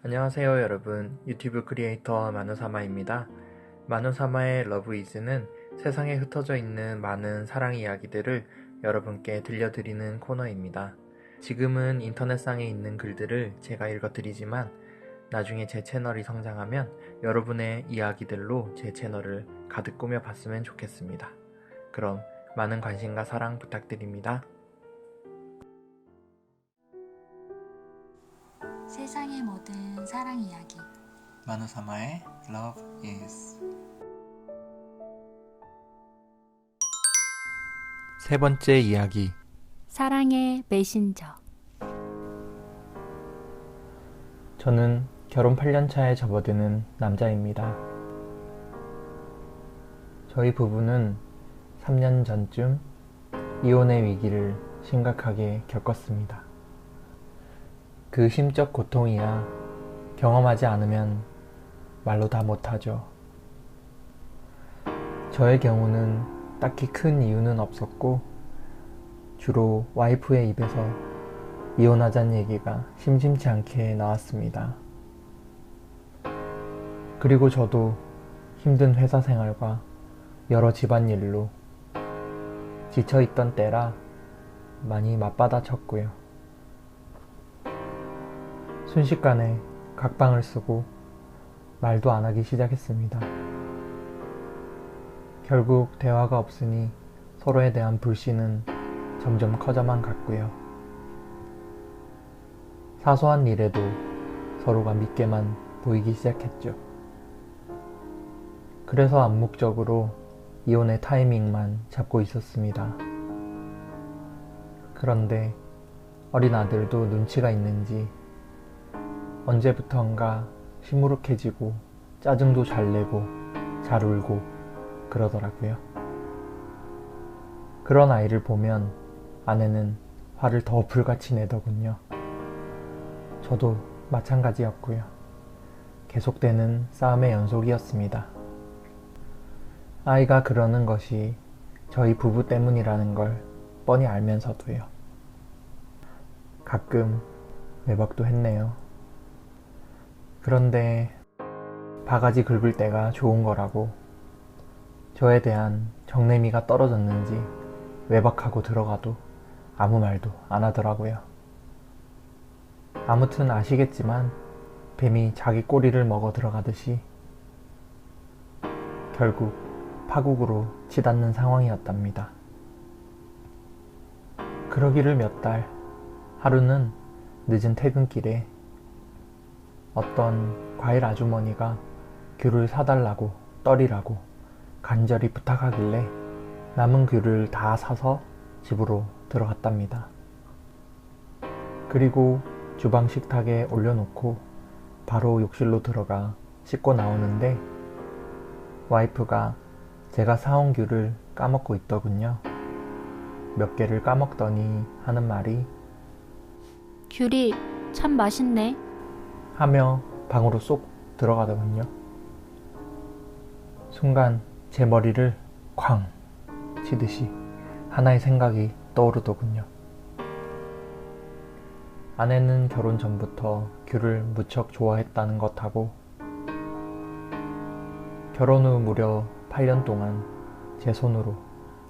안녕하세요 여러분, 유튜브 크리에이터 마누사마입니다. 마누사마의 러브이즈는 세상에 흩어져 있는 많은 사랑 이야기들을 여러분께 들려드리는 코너입니다. 지금은 인터넷상에 있는 글들을 제가 읽어드리지만 나중에 제 채널이 성장하면 여러분의 이야기들로 제 채널을 가득 꾸며봤으면 좋겠습니다. 그럼 많은 관심과 사랑 부탁드립니다. 세상의 모든 사랑 이야기 마누사마의 Love is 세 번째 이야기. 사랑의 메신저. 저는 결혼 8년 차에 접어드는 남자입니다. 저희 부부는 3년 전쯤 이혼의 위기를 심각하게 겪었습니다. 그 심적 고통이야 경험하지 않으면 말로 다 못하죠. 저의 경우는 딱히 큰 이유는 없었고 주로 와이프의 입에서 이혼하자는 얘기가 심심치 않게 나왔습니다. 그리고 저도 힘든 회사 생활과 여러 집안일로 지쳐있던 때라 많이 맞받아쳤고요. 순식간에 각방을 쓰고 말도 안 하기 시작했습니다. 결국 대화가 없으니 서로에 대한 불신은 점점 커져만 갔고요. 사소한 일에도 서로가 믿게만 보이기 시작했죠. 그래서 암묵적으로 이혼의 타이밍만 잡고 있었습니다. 그런데 어린 아들도 눈치가 있는지 언제부턴가 시무룩해지고 짜증도 잘 내고 잘 울고 그러더라고요. 그런 아이를 보면 아내는 화를 더 불같이 내더군요. 저도 마찬가지였고요. 계속되는 싸움의 연속이었습니다. 아이가 그러는 것이 저희 부부 때문이라는 걸 뻔히 알면서도요. 가끔 외박도 했네요. 그런데 바가지 긁을 때가 좋은 거라고 저에 대한 정내미가 떨어졌는지 외박하고 들어가도 아무 말도 안 하더라고요. 아무튼 아시겠지만 뱀이 자기 꼬리를 먹어 들어가듯이 결국 파국으로 치닫는 상황이었답니다. 그러기를 몇 달, 하루는 늦은 퇴근길에 어떤 과일 아주머니가 귤을 사달라고 떨이라고 간절히 부탁하길래 남은 귤을 다 사서 집으로 들어갔답니다. 그리고 주방 식탁에 올려놓고 바로 욕실로 들어가 씻고 나오는데 와이프가 제가 사온 귤을 까먹고 있더군요. 몇 개를 까먹더니 하는 말이 귤이 참 맛있네. 하며 방으로 쏙 들어가더군요. 순간 제 머리를 쾅 치듯이 하나의 생각이 떠오르더군요. 아내는 결혼 전부터 귤을 무척 좋아했다는 것하고 결혼 후 무려 8년 동안 제 손으로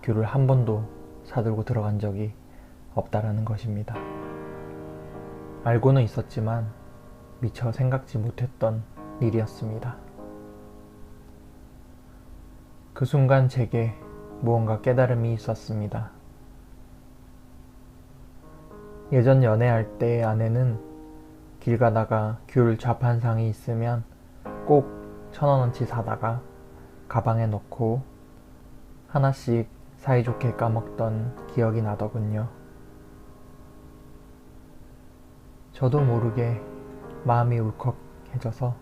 귤을 한 번도 사들고 들어간 적이 없다라는 것입니다. 알고는 있었지만 미처 생각지 못했던 일이었습니다. 그 순간 제게 무언가 깨달음이 있었습니다. 예전 연애할 때 아내는 길 가다가 귤 좌판상이 있으면 꼭 1,000원어치 사다가 가방에 넣고 하나씩 사이좋게 까먹던 기억이 나더군요. 저도 모르게 마음이 울컥해져서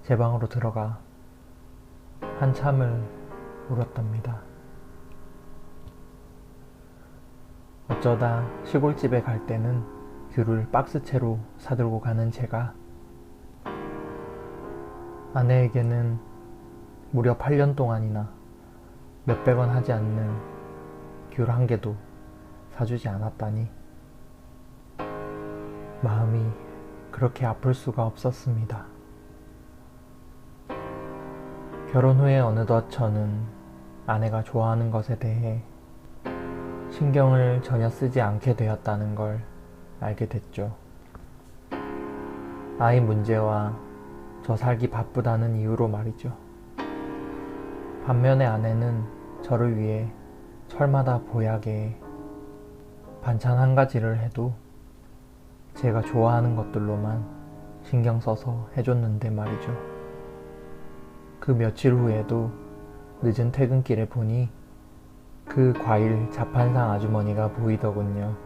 제 방으로 들어가 한참을 울었답니다. 어쩌다 시골집에 갈 때는 귤을 박스채로 사들고 가는 제가 아내에게는 무려 8년 동안이나 몇백 원 하지 않는 귤 한 개도 사주지 않았다니 마음이 그렇게 아플 수가 없었습니다. 결혼 후에 어느덧 저는 아내가 좋아하는 것에 대해 신경을 전혀 쓰지 않게 되었다는 걸 알게 됐죠. 아이 문제와 저 살기 바쁘다는 이유로 말이죠. 반면에 아내는 저를 위해 철마다 보약에 반찬 한 가지를 해도 제가 좋아하는 것들로만 신경 써서 해줬는데 말이죠. 그 며칠 후에도 늦은 퇴근길에 보니 그 과일 자판상 아주머니가 보이더군요.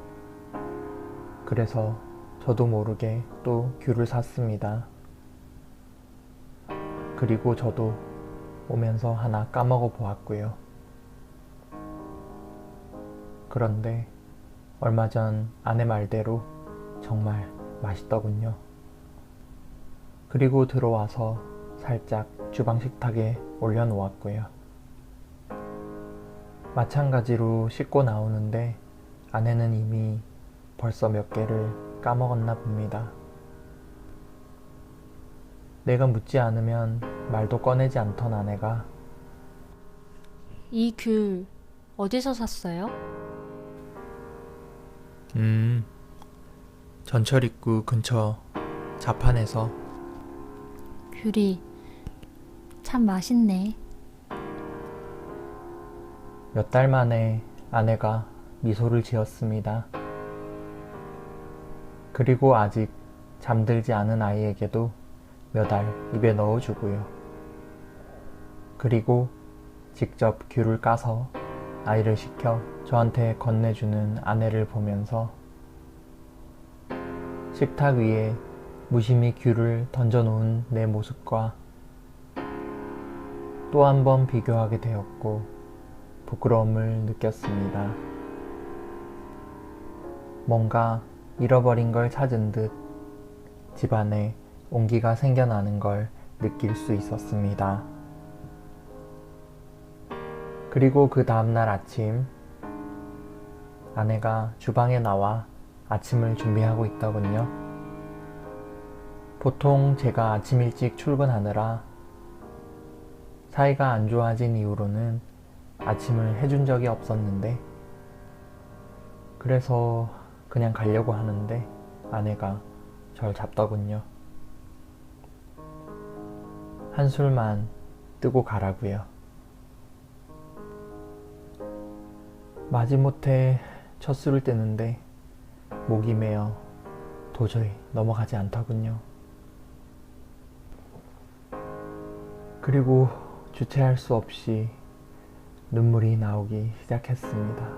그래서 저도 모르게 또 귤을 샀습니다. 그리고 저도 오면서 하나 까먹어 보았고요. 그런데 얼마 전 아내 말대로 정말 맛있더군요. 그리고 들어와서 살짝 주방 식탁에 올려놓았고요. 마찬가지로 씻고 나오는데 아내는 이미 벌써 몇 개를 까먹었나 봅니다. 내가 묻지 않으면 말도 꺼내지 않던 아내가 이 귤 어디서 샀어요? 전철 입구 근처 자판에서. 귤이 참 맛있네. 몇 달 만에 아내가 미소를 지었습니다. 그리고 아직 잠들지 않은 아이에게도 몇 알 입에 넣어주고요. 그리고 직접 귤을 까서 아이를 시켜 저한테 건네주는 아내를 보면서 식탁 위에 무심히 귤을 던져놓은 내 모습과 또 한 번 비교하게 되었고 부끄러움을 느꼈습니다. 뭔가 잃어버린 걸 찾은 듯 집안에 온기가 생겨나는 걸 느낄 수 있었습니다. 그리고 그 다음날 아침, 아내가 주방에 나와 아침을 준비하고 있더군요. 보통 제가 아침 일찍 출근하느라 사이가 안 좋아진 이후로는 아침을 해준 적이 없었는데, 그래서 그냥 가려고 하는데 아내가 절 잡더군요. 한술만 뜨고 가라고요. 마지못해 첫 술을 뜨는데 목이 메어 도저히 넘어가지 않더군요. 그리고 주체할 수 없이 눈물이 나오기 시작했습니다.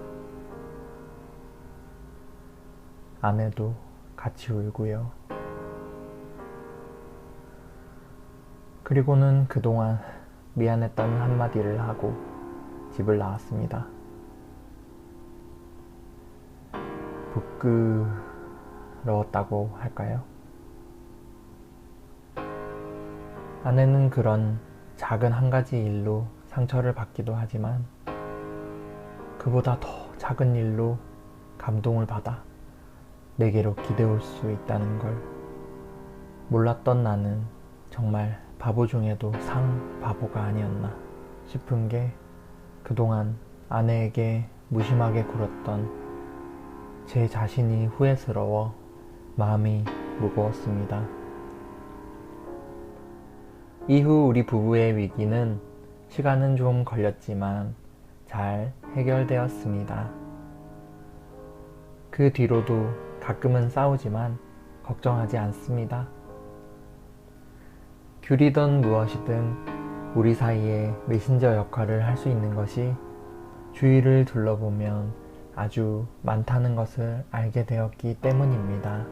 아내도 같이 울고요. 그리고는 그동안 미안했다는 한마디를 하고 집을 나왔습니다. 부끄러웠다고 할까요? 아내는 그런 작은 한 가지 일로 상처를 받기도 하지만 그보다 더 작은 일로 감동을 받아 내게로 기대올 수 있다는 걸 몰랐던 나는 정말 바보 중에도 상 바보가 아니었나 싶은 게 그동안 아내에게 무심하게 굴었던 제 자신이 후회스러워 마음이 무거웠습니다. 이후 우리 부부의 위기는 시간은 좀 걸렸지만 잘 해결되었습니다. 그 뒤로도 가끔은 싸우지만 걱정하지 않습니다. 귤이든 무엇이든 우리 사이에 메신저 역할을 할 수 있는 것이 주위를 둘러보면 아주 많다는 것을 알게 되었기 때문입니다.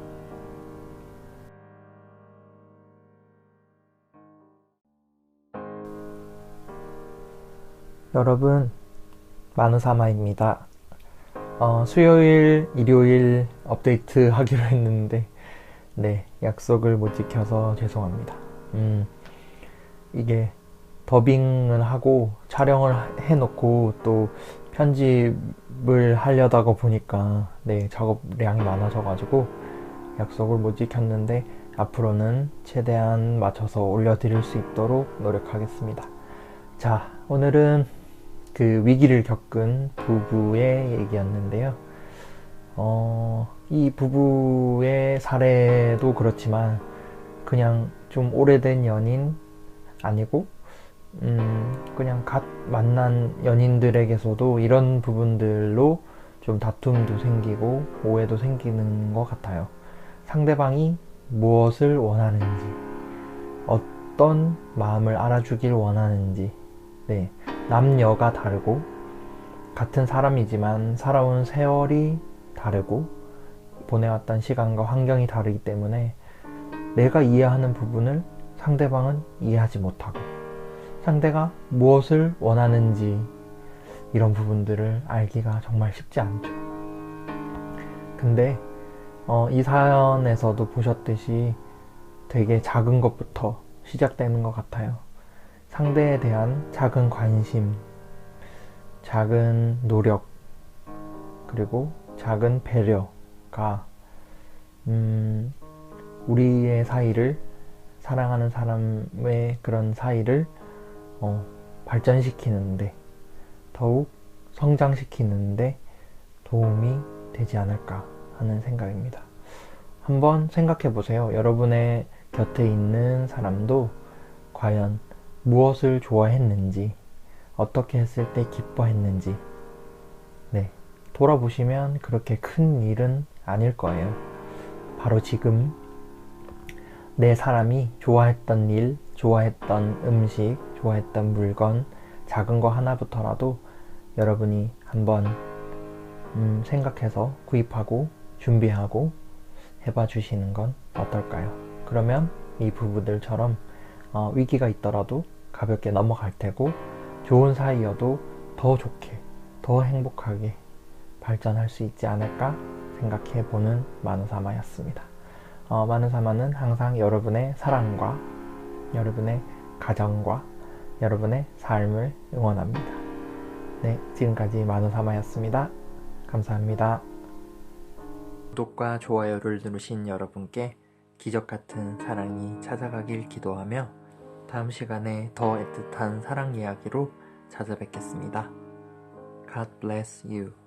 여러분, 마누사마입니다. 수요일, 일요일 업데이트 하기로 했는데 약속을 못 지켜서 죄송합니다. 이게 더빙을 하고 촬영을 해놓고 또 편집을 하려다가 보니까 작업량이 많아져가지고 약속을 못 지켰는데 앞으로는 최대한 맞춰서 올려드릴 수 있도록 노력하겠습니다. 자, 오늘은 그 위기를 겪은 부부의 얘기였는데요. 이 부부의 사례도 그렇지만 그냥 좀 오래된 연인 아니고 그냥 갓 만난 연인들에게서도 이런 부분들로 좀 다툼도 생기고 오해도 생기는 것 같아요. 상대방이 무엇을 원하는지, 어떤 마음을 알아주길 원하는지, 네, 남녀가 다르고 같은 사람이지만 살아온 세월이 다르고 보내왔던 시간과 환경이 다르기 때문에 내가 이해하는 부분을 상대방은 이해하지 못하고 상대가 무엇을 원하는지 이런 부분들을 알기가 정말 쉽지 않죠. 근데 이 사연에서도 보셨듯이 되게 작은 것부터 시작되는 것 같아요. 상대에 대한 작은 관심, 작은 노력, 그리고 작은 배려가 우리의 사이를, 사랑하는 사람의 그런 사이를 발전시키는데, 더욱 성장시키는데 도움이 되지 않을까 하는 생각입니다. 한번 생각해 보세요. 여러분의 곁에 있는 사람도 과연 무엇을 좋아했는지, 어떻게 했을 때 기뻐했는지, 네, 돌아보시면 그렇게 큰 일은 아닐 거예요. 바로 지금 내 사람이 좋아했던 일, 좋아했던 음식, 좋아했던 물건, 작은 거 하나부터라도 여러분이 한번 생각해서 구입하고 준비하고 해봐 주시는 건 어떨까요? 그러면 이 부부들처럼 위기가 있더라도 가볍게 넘어갈 테고 좋은 사이여도 더 좋게, 더 행복하게 발전할 수 있지 않을까 생각해 보는 마누사마였습니다. 마누사마는 항상 여러분의 사랑과 여러분의 가정과 여러분의 삶을 응원합니다. 네, 지금까지 마누사마였습니다. 감사합니다. 구독과 좋아요를 누르신 여러분께 기적같은 사랑이 찾아가길 기도하며 다음 시간에 더 애틋한 사랑 이야기로 찾아뵙겠습니다. God bless you.